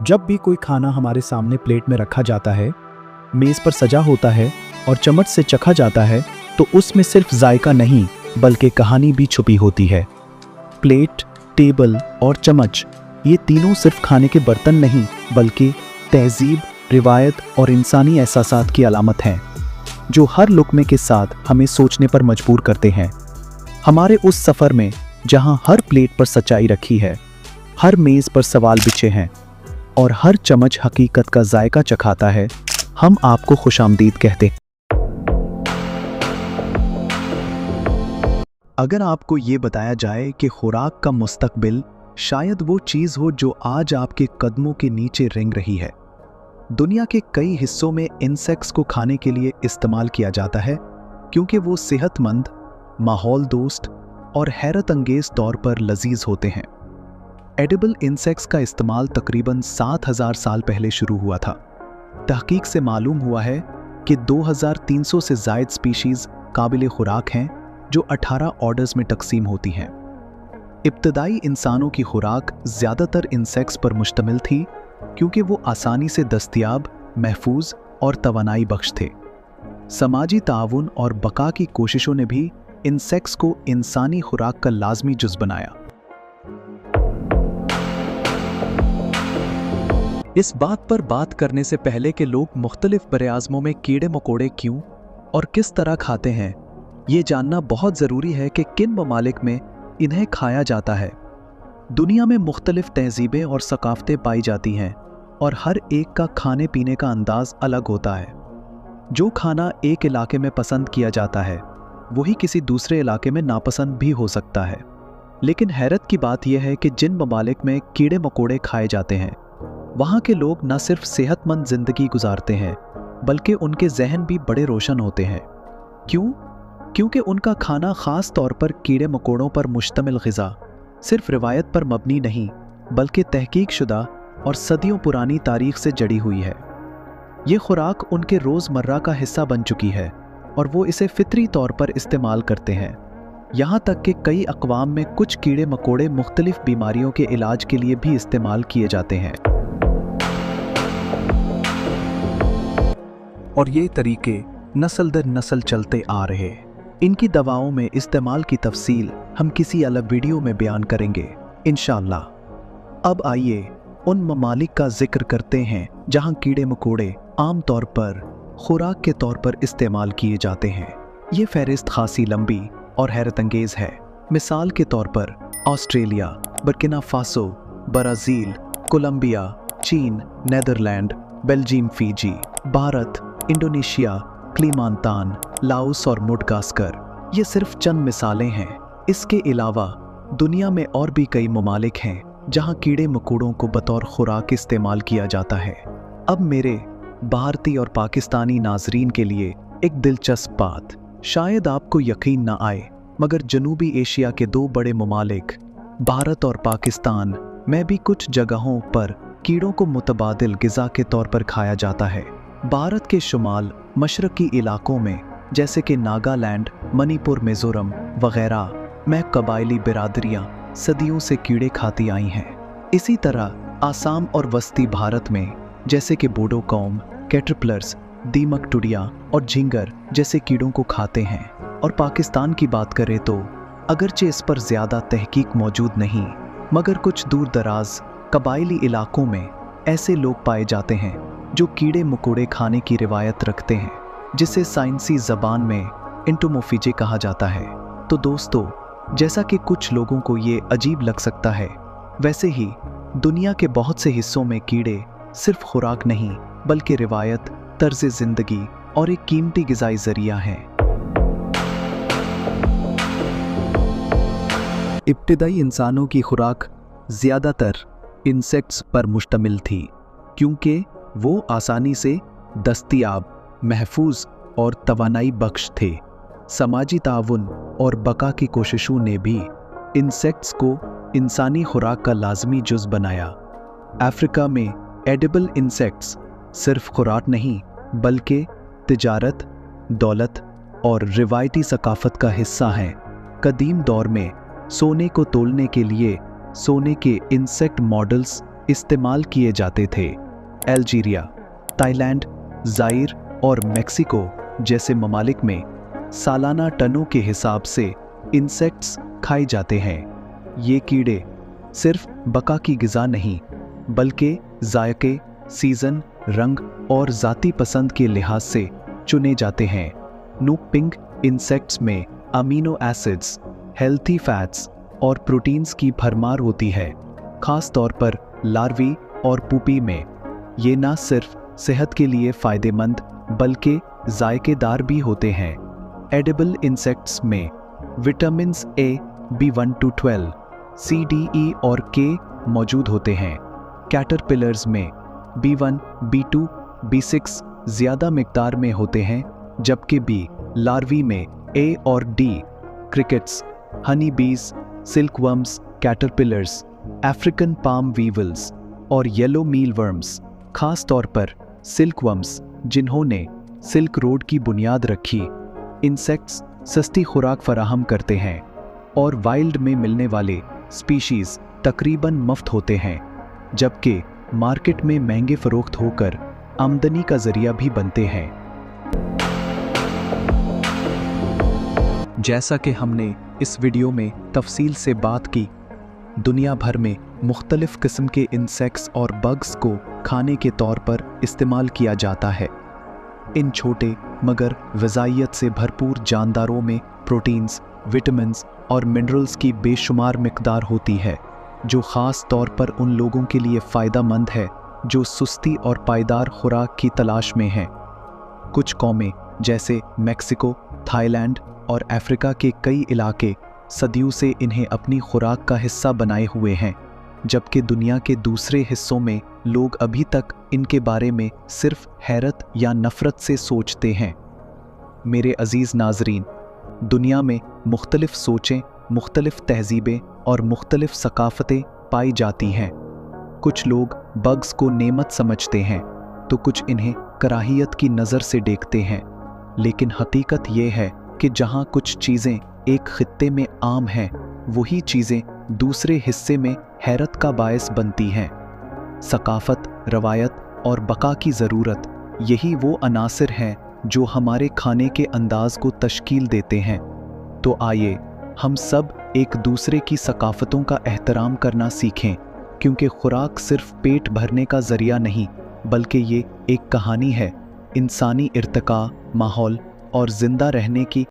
जब भी कोई खाना हमारे सामने प्लेट में रखा जाता है, मेज़ पर सजा होता है और चम्मच से चखा जाता है, तो उसमें सिर्फ जायका नहीं बल्कि कहानी भी छुपी होती है। प्लेट, टेबल और चम्मच, ये तीनों सिर्फ खाने के बर्तन नहीं बल्कि तहजीब, रिवायत और इंसानी एहसासात की अलामत हैं, जो हर लुक़मे के साथ हमें सोचने पर मजबूर करते हैं। हमारे उस सफ़र में जहाँ हर प्लेट पर सच्चाई रखी है, हर मेज़ पर सवाल बिछे हैं और हर चम्मच हकीकत का जायका चखाता है, हम आपको खुशामदीद कहते हैं। अगर आपको ये बताया जाए कि खुराक का मुस्तकबिल शायद वो चीज़ हो जो आज आपके कदमों के नीचे रेंग रही है। दुनिया के कई हिस्सों में इंसेक्ट्स को खाने के लिए इस्तेमाल किया जाता है क्योंकि वो सेहतमंद, माहौल दोस्त और हैरत अंगेज़ तौर पर लजीज होते हैं। एडिबल इंसेक्ट्स का इस्तेमाल तकरीबन 7000 साल पहले शुरू हुआ था। तहकीक से मालूम हुआ है कि 2300 से ज़ायद स्पीशीज़ काबिल खुराक हैं जो 18 ऑर्डर्स में तकसीम होती हैं। इब्तदाई इंसानों की खुराक ज़्यादातर इंसेक्ट्स पर मुश्तमिल थी क्योंकि वो आसानी से दस्तयाब, महफूज और तवानाई बख्श थे। समाजी ताउन और बका की कोशिशों ने भी इंसेक्ट्स को इंसानी खुराक का लाजमी जुज़ बनाया। इस बात पर बात करने से पहले कि लोग मुख्तलिफ बरे-आज़मों में कीड़े मकोड़े क्यों और किस तरह खाते हैं, ये जानना बहुत ज़रूरी है कि किन ममालिक में इन्हें खाया जाता है। दुनिया में मुख्तलिफ तहजीबें और सकाफ़तें पाई जाती हैं और हर एक का खाने पीने का अंदाज़ अलग होता है। जो खाना एक इलाके में पसंद किया जाता है वही किसी दूसरे इलाके में नापसंद भी हो सकता है। लेकिन हैरत की बात यह है कि जिन ममालिक में कीड़े मकोड़े खाए जाते हैं वहाँ के लोग न सिर्फ सेहतमंद ज़िंदगी गुजारते हैं बल्कि उनके जहन भी बड़े रोशन होते हैं। क्यों? क्योंकि उनका खाना ख़ास तौर पर कीड़े मकोड़ों पर मुश्तमिल ग़िज़ा सिर्फ रिवायत पर मबनी नहीं बल्कि तहकीक शुदा और सदियों पुरानी तारीख़ से जड़ी हुई है। ये खुराक उनके रोज़मर्रा का हिस्सा बन चुकी है और वो इसे फितरी तौर पर इस्तेमाल करते हैं। यहाँ तक कि कई अक़वाम में कुछ कीड़े मकोड़े मुख्तलिफ़ बीमारियों के इलाज के लिए भी इस्तेमाल किए जाते हैं। और ये तरीके नस्ल दर नस्ल चलते आ रहे। इनकी दवाओं में इस्तेमाल की तफसील हम किसी अलग वीडियो में बयान करेंगे इंशाअल्लाह। अब आइए उन ममालिक का जिक्र करते हैं जहां कीड़े मकोड़े आम तौर पर खुराक के तौर पर इस्तेमाल किए जाते हैं। ये फहरिस्त खासी लंबी और हैरत अंगेज़ है। मिसाल के तौर पर Australia, Burkina Faso, Brazil, Colombia, चीन, Netherlands, Belgium, Fiji, Bharat, Indonesia, Kalimantan, Laos और मुडगास्कर, ये सिर्फ चंद मिसालें हैं। इसके अलावा दुनिया में और भी कई ममालिक हैं जहां कीड़े मकोड़ों को बतौर खुराक इस्तेमाल किया जाता है। अब मेरे भारतीय और पाकिस्तानी नाजरीन के लिए एक दिलचस्प बात, शायद आपको यकीन ना आए मगर जनूबी एशिया के दो बड़े ममालिक भारत और पाकिस्तान में भी कुछ जगहों पर कीड़ों को मुतबादिल ग़िज़ा के तौर पर खाया जाता है। भारत के शुमाल मशरक़ी इलाकों में जैसे कि नागालैंड, मणिपुर, मिज़ोरम वग़ैरह में कबायली बिरादरियाँ सदियों से कीड़े खाती आई हैं। इसी तरह आसाम और वस्ती भारत में जैसे कि बोडो कौम कैटरपिलर्स, दीमक, टुडिया और झिंगर जैसे कीड़ों को खाते हैं। और पाकिस्तान की बात करें तो अगरचे इस पर ज़्यादा तहकीक मौजूद नहीं मगर कुछ दूर दराज कबायली इलाकों में ऐसे लोग पाए जाते हैं जो कीड़े मकोड़े खाने की रिवायत रखते हैं, जिसे साइंसी ज़बान में एंटोमोफिजे कहा जाता है। तो दोस्तों, जैसा कि कुछ लोगों को ये अजीब लग सकता है, वैसे ही दुनिया के बहुत से हिस्सों में कीड़े सिर्फ खुराक नहीं बल्कि रिवायत, तर्ज़ ज़िंदगी और एक कीमती ग़िज़ाई ज़रिया हैं। इब्तिदाई इंसानों की खुराक ज़्यादातर इंसेक्ट्स पर मुश्तमिल थी क्योंकि वो आसानी से दस्तयाब, महफूज और तवानाई बख्श थे। समाजी ताउन और बका की कोशिशों ने भी इंसेक्ट्स को इंसानी खुराक का लाजमी जुज़ बनाया। अफ्रीका में एडिबल इंसेक्ट्स सिर्फ खुराक नहीं बल्कि तिजारत, दौलत और रिवायती सकाफ़त का हिस्सा हैं। कदीम दौर में सोने को तोलने के लिए सोने के इंसेक्ट मॉडल्स इस्तेमाल किए जाते थे। अल्जीरिया, ताइलैंड, जाइर और मेक्सिको जैसे ममालिक में सालाना टनों के हिसाब से इंसेक्ट्स खाए जाते हैं। ये कीड़े सिर्फ बका की ग़िज़ा नहीं बल्कि जायके, सीज़न, रंग और ज़ाती पसंद के लिहाज से चुने जाते हैं। पिंक इंसेक्ट्स में अमीनो एसिड्स, हेल्थी फैट्स और प्रोटीन्स की भरमार होती है। खास तौर पर लार्वी और पुपी में ये न सिर्फ सेहत के लिए फ़ायदेमंद बल्कि जायकेदार भी होते हैं। एडिबल इंसेक्ट्स में vitamins A, B1-12, C, D, E और K मौजूद होते हैं। कैटरपिलर्स में B1, B2, B6 ज़्यादा मिकदार में होते हैं, जबकि B लार्वी में A और D। क्रिकेट्स, हनी बीज, सिल्कवर्म्स, कैटरपिलर्स, अफ्रीकन पाम वीवल्स और येलो मीलवर्म्स, खास तौर पर सिल्कवर्म्स जिन्होंने सिल्क रोड की बुनियाद रखी। इंसेक्ट्स सस्ती खुराक फराहम करते हैं और वाइल्ड में मिलने वाले स्पीशीज़ तकरीबन मुफ्त होते हैं, जबकि मार्केट में महंगे फरोख्त होकर आमदनी का जरिया भी बनते हैं। जैसा कि हमने इस वीडियो में तफसील से बात की, दुनिया भर में मुख्तलिफ किस्म के इंसेक्ट्स और बग्स को खाने के तौर पर इस्तेमाल किया जाता है। इन छोटे मगर ग़िज़ाइयत से भरपूर जानदारों में प्रोटीन्स, विटामिन्स और मिनरल्स की बेशुमार मिकदार होती है, जो ख़ास तौर पर उन लोगों के लिए फ़ायदेमंद है जो सुस्ती और पायदार खुराक की तलाश में हैं। कुछ कौमें जैसे मेक्सिको, थाईलैंड और अफ्रीका के कई इलाके सदियों से इन्हें अपनी खुराक का हिस्सा बनाए हुए हैं, जबकि दुनिया के दूसरे हिस्सों में लोग अभी तक इनके बारे में सिर्फ हैरत या नफ़रत से सोचते हैं। मेरे अज़ीज़ नाज़रीन, दुनिया में मुख्तलिफ सोचें, मुख्तलिफ तहज़ीबें और मुख्तलिफ सकाफ़तें पाई जाती हैं। कुछ लोग बग्स को नेमत समझते हैं तो कुछ इन्हें कराहियत की नज़र से देखते हैं, लेकिन हकीकत ये है कि जहाँ कुछ चीज़ें एक खित्ते में आम हैं, वही चीज़ें दूसरे हिस्से में हैरत का बायस बनती हैं। सकाफ़त, रवायत और बका की ज़रूरत, यही वो अनासिर हैं जो हमारे खाने के अंदाज़ को तश्कील देते हैं। तो आइए हम सब एक दूसरे की सकाफ़तों का एहतराम करना सीखें, क्योंकि खुराक सिर्फ पेट भरने का ज़रिया नहीं बल्कि ये एक कहानी है इंसानी इर्तिका, माहौल और ज़िंदा रहने की